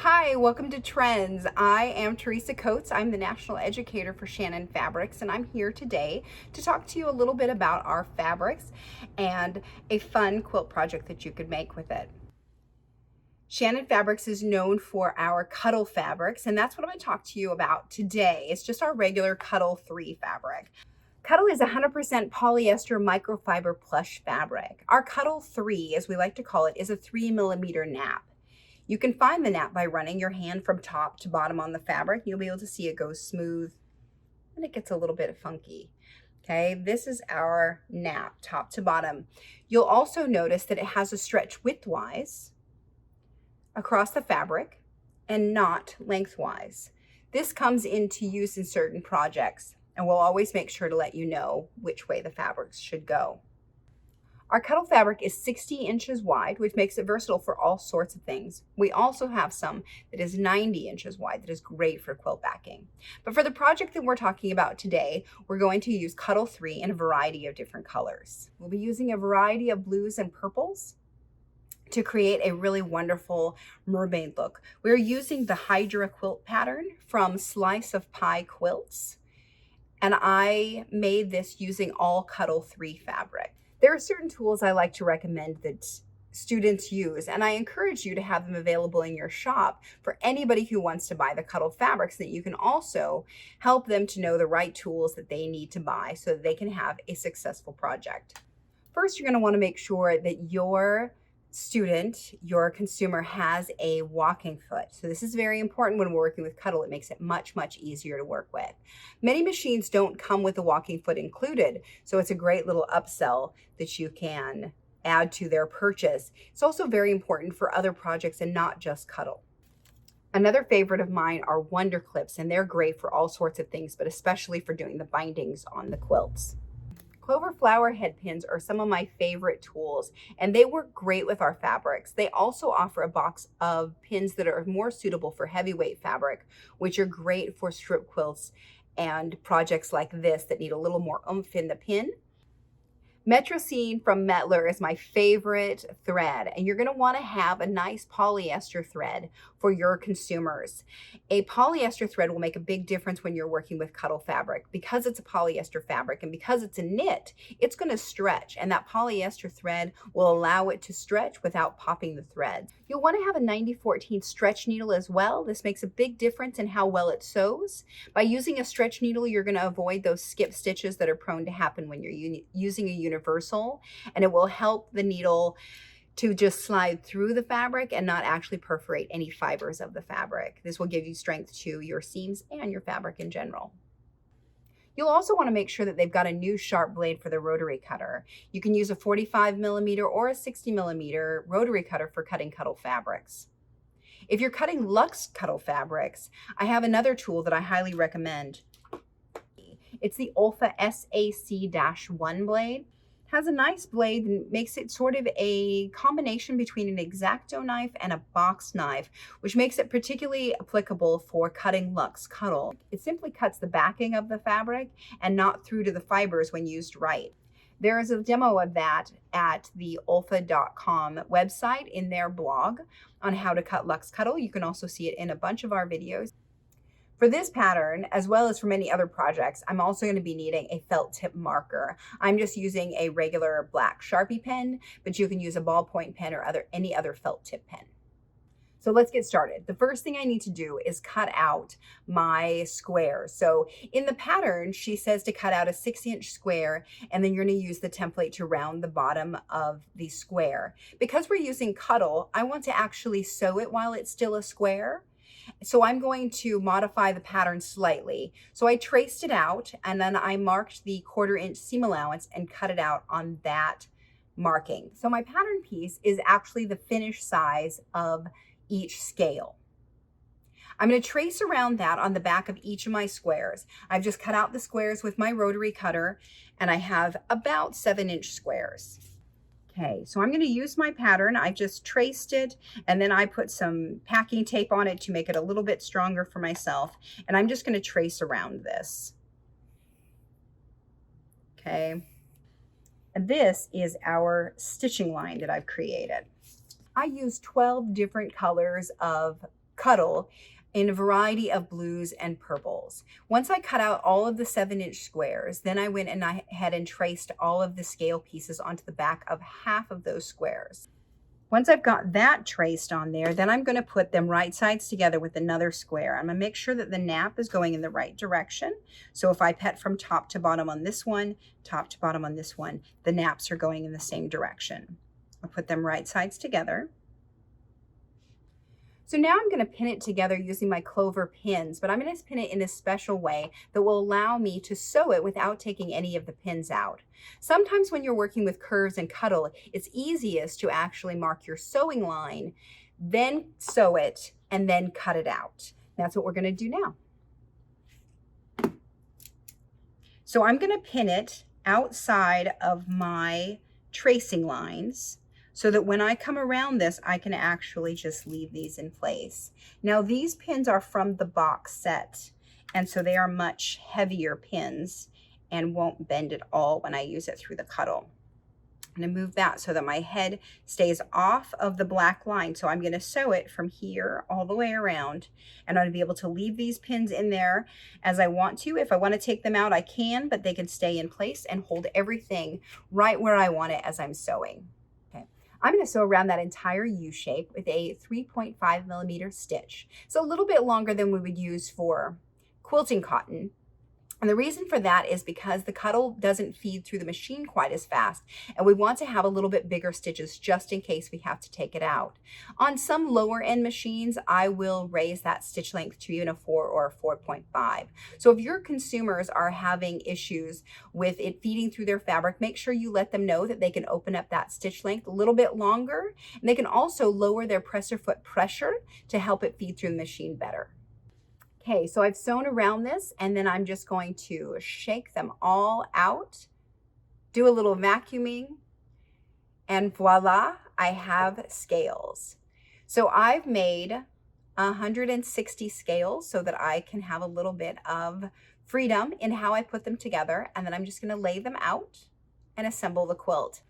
Hi, welcome to Trends. I am Teresa Coates. I'm the National Educator for Shannon Fabrics, and I'm here today to talk to you a little bit about our fabrics and a fun quilt project that you could make with it. Shannon Fabrics is known for our Cuddle fabrics, and that's what I'm going to talk to you about today. It's just our regular Cuddle 3 fabric. Cuddle is 100% polyester microfiber plush fabric. Our Cuddle 3, as we like to call it, is a 3mm nap. You can find the nap by running your hand from top to bottom on the fabric. You'll be able to see it goes smooth and it gets a little bit funky. Okay, this is our nap, top to bottom. You'll also notice that it has a stretch widthwise across the fabric and not lengthwise. This comes into use in certain projects, and we'll always make sure to let you know which way the fabrics should go. Our Cuddle fabric is 60 inches wide, which makes it versatile for all sorts of things. We also have some that is 90 inches wide that is great for quilt backing. But for the project that we're talking about today, we're going to use Cuddle 3 in a variety of different colors. We'll be using a variety of blues and purples to create a really wonderful mermaid look. We're using the Hydra quilt pattern from Slice of Pie Quilts, and I made this using all Cuddle 3 fabric. There are certain tools I like to recommend that students use, and I encourage you to have them available in your shop for anybody who wants to buy the Cuddle fabrics, that you can also help them to know the right tools that they need to buy so that they can have a successful project. First, you're going to want to make sure that your student, your consumer, has a walking foot. So this is very important when we're working with Cuddle. It makes it much easier to work with. Many machines don't come with a walking foot included, so it's a great little upsell that you can add to their purchase. It's also very important for other projects and not just Cuddle. Another favorite of mine are Wonder Clips, and they're great for all sorts of things, but especially for doing the bindings on the quilts. Clover flower head pins are some of my favorite tools, and they work great with our fabrics. They also offer a box of pins that are more suitable for heavyweight fabric, which are great for strip quilts and projects like this that need a little more oomph in the pin. Metrocene from Metler is my favorite thread, and you're going to want to have a nice polyester thread for your consumers. A polyester thread will make a big difference when you're working with Cuddle fabric. Because it's a polyester fabric and because it's a knit, it's going to stretch, and that polyester thread will allow it to stretch without popping the thread. You'll want to have a 90-14 stretch needle as well. This makes a big difference in how well it sews. By using a stretch needle, you're going to avoid those skip stitches that are prone to happen when you're using a universal, and it will help the needle to just slide through the fabric and not actually perforate any fibers of the fabric. This will give you strength to your seams and your fabric in general. You'll also want to make sure that they've got a new sharp blade for the rotary cutter. You can use a 45mm or a 60mm rotary cutter for cutting Cuddle fabrics. If you're cutting luxe Cuddle fabrics, I have another tool that I highly recommend. It's the Olfa SAC-1 blade. It has a nice blade and makes it sort of a combination between an X-Acto knife and a box knife, which makes it particularly applicable for cutting luxe Cuddle. It simply cuts the backing of the fabric and not through to the fibers when used right. There is a demo of that at the olfa.com website in their blog on how to cut luxe Cuddle. You can also see it in a bunch of our videos. For this pattern, as well as for many other projects, I'm also going to be needing a felt tip marker. I'm just using a regular black Sharpie pen, but you can use a ballpoint pen or any other felt tip pen. So let's get started. The first thing I need to do is cut out my squares. So in the pattern, she says to cut out a 6-inch square, and then you're going to use the template to round the bottom of the square. Because we're using Cuddle, I want to actually sew it while it's still a square. So I'm going to modify the pattern slightly. So I traced it out, and then I marked the 1/4-inch seam allowance and cut it out on that marking. So my pattern piece is actually the finished size of each scale. I'm going to trace around that on the back of each of my squares. I've just cut out the squares with my rotary cutter, and I have about 7-inch squares. Okay, so I'm going to use my pattern. I just traced it, and then I put some packing tape on it to make it a little bit stronger for myself. And I'm just going to trace around this. Okay, and this is our stitching line that I've created. I used 12 different colors of Cuddle in a variety of blues and purples. Once I cut out all of the 7-inch squares, then I went and I had and traced all of the scale pieces onto the back of half of those squares. Once I've got that traced on there, then I'm going to put them right sides together with another square. I'm going to make sure that the nap is going in the right direction. So if I pet from top to bottom on this one, top to bottom on this one, the naps are going in the same direction. I'll put them right sides together. So now I'm going to pin it together using my clover pins, but I'm going to pin it in a special way that will allow me to sew it without taking any of the pins out. Sometimes when you're working with curves and Cuddle, it's easiest to actually mark your sewing line, then sew it, and then cut it out. That's what we're going to do now. So I'm going to pin it outside of my tracing lines, so that when I come around this, I can actually just leave these in place. Now these pins are from the box set, and so they are much heavier pins and won't bend at all when I use it through the Cuddle. I'm gonna move that so that my head stays off of the black line. So I'm gonna sew it from here all the way around, and I'm gonna be able to leave these pins in there as I want to. If I wanna take them out, I can, but they can stay in place and hold everything right where I want it as I'm sewing. I'm going to sew around that entire U shape with a 3.5 millimeter stitch. It's a little bit longer than we would use for quilting cotton. And the reason for that is because the Cuddle doesn't feed through the machine quite as fast, and we want to have a little bit bigger stitches just in case we have to take it out. On some lower end machines, I will raise that stitch length to even a 4 or a 4.5. So if your consumers are having issues with it feeding through their fabric, make sure you let them know that they can open up that stitch length a little bit longer, and they can also lower their presser foot pressure to help it feed through the machine better. Okay, so I've sewn around this, and then I'm just going to shake them all out, do a little vacuuming, and voila, I have scales. So I've made 160 scales so that I can have a little bit of freedom in how I put them together, and then I'm just going to lay them out and assemble the quilt.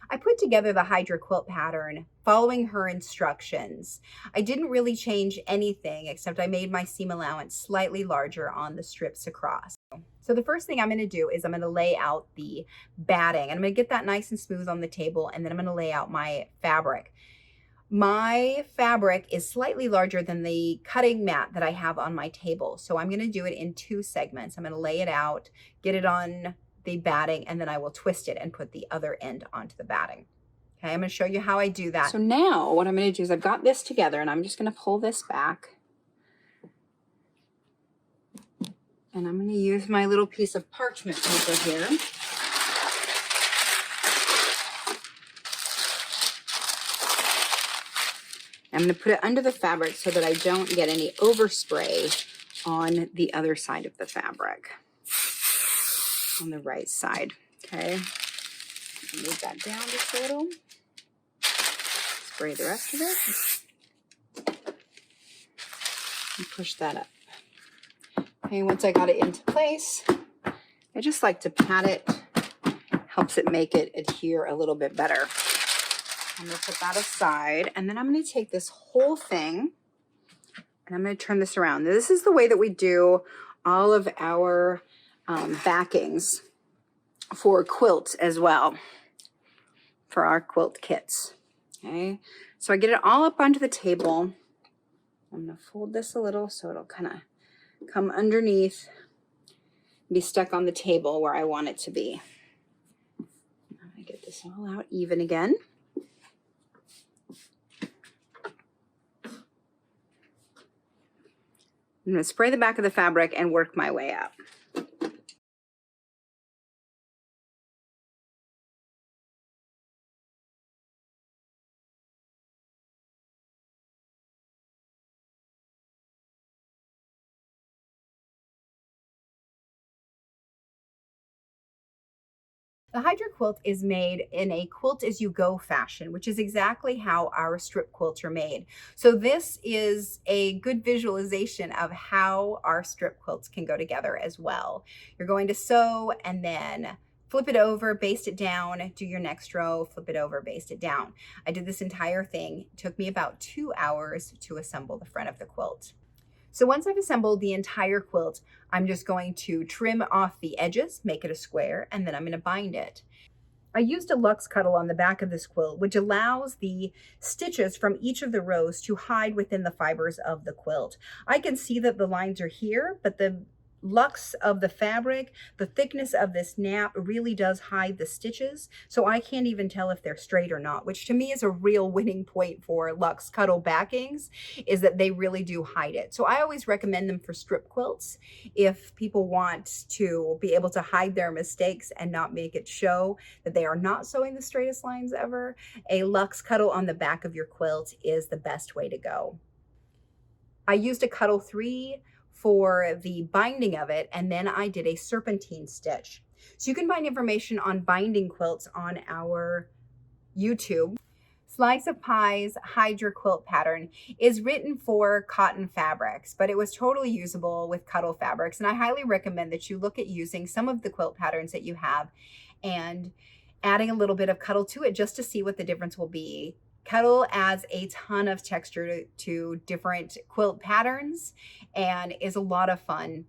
I put together the Hydra quilt pattern following her instructions. I didn't really change anything except I made my seam allowance slightly larger on the strips across. So the first thing I'm going to do is I'm going to lay out the batting. I'm going to get that nice and smooth on the table, and then I'm going to lay out my fabric. My fabric is slightly larger than the cutting mat that I have on my table, so I'm going to do it in 2 segments. I'm going to lay it out, get it on the batting, and then I will twist it and put the other end onto the batting. Okay, I'm going to show you how I do that. So now what I'm going to do is I've got this together, and I'm just going to pull this back. And I'm going to use my little piece of parchment paper here. I'm going to put it under the fabric so that I don't get any overspray on the other side of the fabric. On the right side, okay? Move that down just a little. Spray the rest of it. And push that up. Okay, once I got it into place, I just like to pat it. Helps it make it adhere a little bit better. I'm going to put that aside, and then I'm going to take this whole thing, and I'm going to turn this around. Now, this is the way that we do all of our backings for quilts as well, for our quilt kits. Okay, so I get it all up onto the table. I'm going to fold this a little so it'll kind of come underneath and be stuck on the table where I want it to be. I'm going to get this all out even again. I'm going to spray the back of the fabric and work my way up. The Hydra quilt is made in a quilt as you go fashion, which is exactly how our strip quilts are made. So this is a good visualization of how our strip quilts can go together as well. You're going to sew and then flip it over, baste it down, do your next row, flip it over, baste it down. I did this entire thing. It took me about 2 hours to assemble the front of the quilt. So once I've assembled the entire quilt, I'm just going to trim off the edges, make it a square, and then I'm going to bind it. I used a Luxe Cuddle on the back of this quilt, which allows the stitches from each of the rows to hide within the fibers of the quilt. I can see that the lines are here, but the luxe of the fabric, the thickness of this nap really does hide the stitches, so I can't even tell if they're straight or not, which to me is a real winning point for Luxe Cuddle backings, is that they really do hide it. So I always recommend them for strip quilts if people want to be able to hide their mistakes and not make it show that they are not sewing the straightest lines ever. A Luxe Cuddle on the back of your quilt is the best way to go. I used a Cuddle 3 for the binding of it, and then I did a serpentine stitch. So you can find information on binding quilts on our YouTube. Slice of Pie's Hydra quilt pattern is written for cotton fabrics, but it was totally usable with Cuddle fabrics, and I highly recommend that you look at using some of the quilt patterns that you have and adding a little bit of Cuddle to it just to see what the difference will be. Cuddle adds a ton of texture to different quilt patterns and is a lot of fun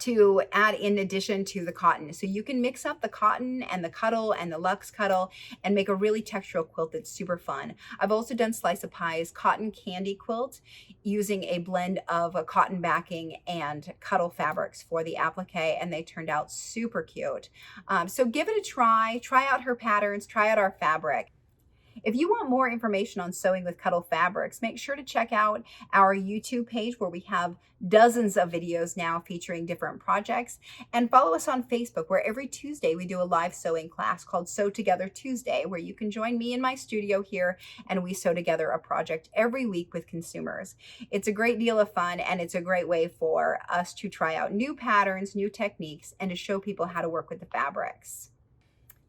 to add in addition to the cotton. So you can mix up the cotton and the Cuddle and the Luxe Cuddle and make a really textural quilt that's super fun. I've also done Slice of Pie's cotton candy quilt using a blend of a cotton backing and Cuddle fabrics for the applique, and they turned out super cute. So give it a try out her patterns, try out our fabric. If you want more information on sewing with Cuddle fabrics, make sure to check out our YouTube page where we have dozens of videos now featuring different projects, and follow us on Facebook where every Tuesday we do a live sewing class called Sew Together Tuesday, where you can join me in my studio here and we sew together a project every week with consumers. It's a great deal of fun, and it's a great way for us to try out new patterns, new techniques, and to show people how to work with the fabrics.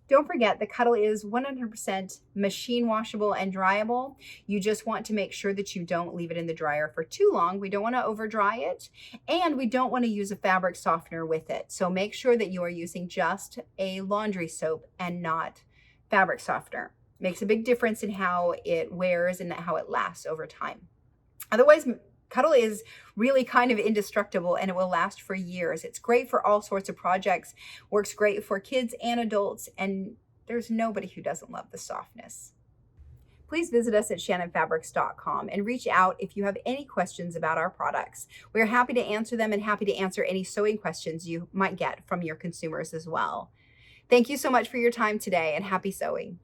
Don't forget, the Cuddle is 100% machine washable and dryable. You just want to make sure that you don't leave it in the dryer for too long. We don't want to over dry it, and we don't want to use a fabric softener with it. So make sure that you are using just a laundry soap and not fabric softener. Makes a big difference in how it wears and how it lasts over time. Otherwise, Cuddle is really kind of indestructible, and it will last for years. It's great for all sorts of projects, works great for kids and adults, and there's nobody who doesn't love the softness. Please visit us at shannonfabrics.com and reach out if you have any questions about our products. We're happy to answer them and happy to answer any sewing questions you might get from your consumers as well. Thank you so much for your time today, and happy sewing.